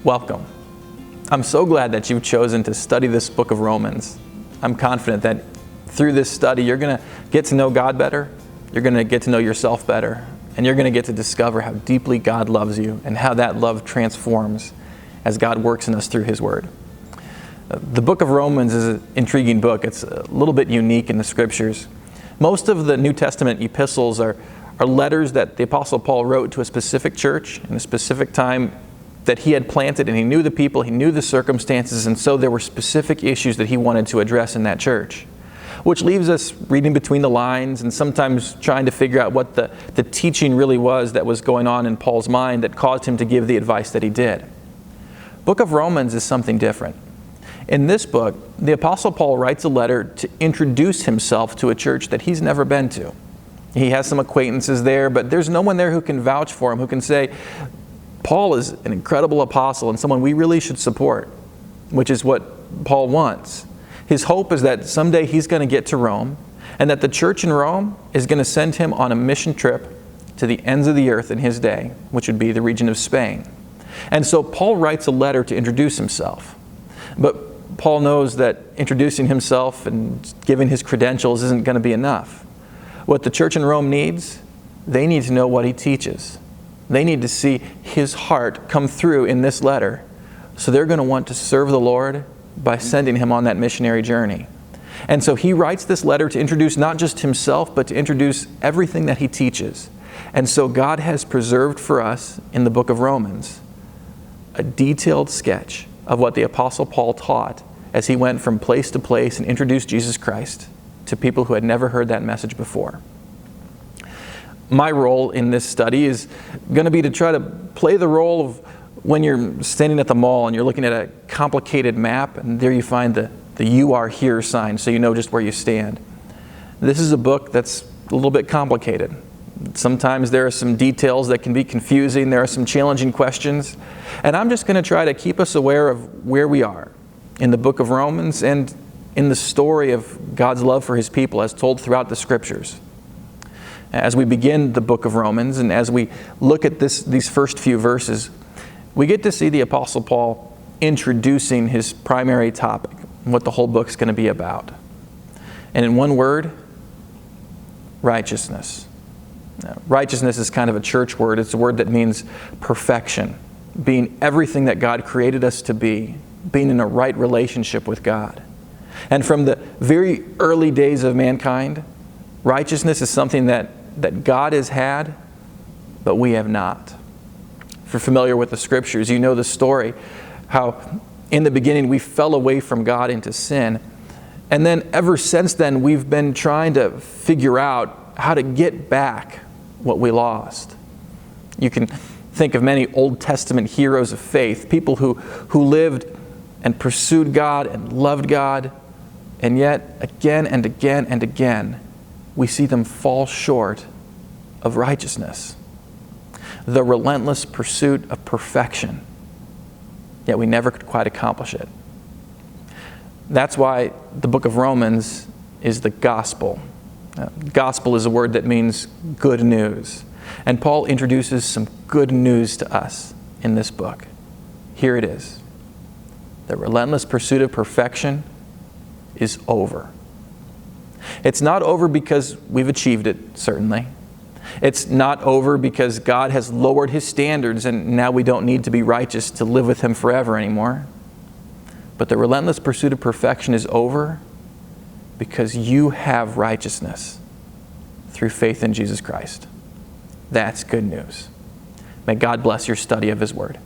Welcome. I'm so glad that you've chosen to study this book of Romans. I'm confident that through this study, you're going to get to know God better, you're going to get to know yourself better, and you're going to get to discover how deeply God loves you and how that love transforms as God works in us through His Word. The book of Romans is an intriguing book. It's a little bit unique in the Scriptures. Most of the New Testament epistles are letters that the Apostle Paul wrote to a specific church in a specific time that he had planted, and he knew the people, he knew the circumstances, and so there were specific issues that he wanted to address in that church. Which leaves us reading between the lines and sometimes trying to figure out what the teaching really was that was going on in Paul's mind that caused him to give the advice that he did. Book of Romans is something different. In this book, the Apostle Paul writes a letter to introduce himself to a church that he's never been to. He has some acquaintances there, but there's no one there who can vouch for him, who can say, Paul is an incredible apostle and someone we really should support, which is what Paul wants. His hope is that someday he's going to get to Rome and that the church in Rome is going to send him on a mission trip to the ends of the earth in his day, which would be the region of Spain. And so Paul writes a letter to introduce himself. But Paul knows that introducing himself and giving his credentials isn't going to be enough. What the church in Rome needs, they need to know what he teaches. They need to see his heart come through in this letter. So they're going to want to serve the Lord by sending him on that missionary journey. And so he writes this letter to introduce not just himself, but to introduce everything that he teaches. And so God has preserved for us in the book of Romans a detailed sketch of what the Apostle Paul taught as he went from place to place and introduced Jesus Christ to people who had never heard that message before. My role in this study is going to be to try to play the role of when you're standing at the mall and you're looking at a complicated map and there you find the "You Are Here" sign so you know just where you stand. This is a book that's a little bit complicated. Sometimes there are some details that can be confusing. There are some challenging questions. And I'm just going to try to keep us aware of where we are in the book of Romans and in the story of God's love for His people as told throughout the Scriptures. As we begin the book of Romans and as we look at these first few verses, we get to see the Apostle Paul introducing his primary topic, what the whole book's going to be about. And in one word, righteousness. Now, righteousness is kind of a church word. It's a word that means perfection, being everything that God created us to be, being in a right relationship with God. And from the very early days of mankind, righteousness is something that God has had, but we have not. If you're familiar with the Scriptures, you know the story, how in the beginning we fell away from God into sin. And then ever since then, we've been trying to figure out how to get back what we lost. You can think of many Old Testament heroes of faith, people who lived and pursued God and loved God, and yet again and again and again, we see them fall short of righteousness. The relentless pursuit of perfection, yet we never could quite accomplish it. That's why the book of Romans is the gospel. Gospel is a word that means good news. And Paul introduces some good news to us in this book. Here it is. The relentless pursuit of perfection is over. It's not over because we've achieved it, certainly. It's not over because God has lowered His standards and now we don't need to be righteous to live with Him forever anymore. But the relentless pursuit of perfection is over because you have righteousness through faith in Jesus Christ. That's good news. May God bless your study of His Word.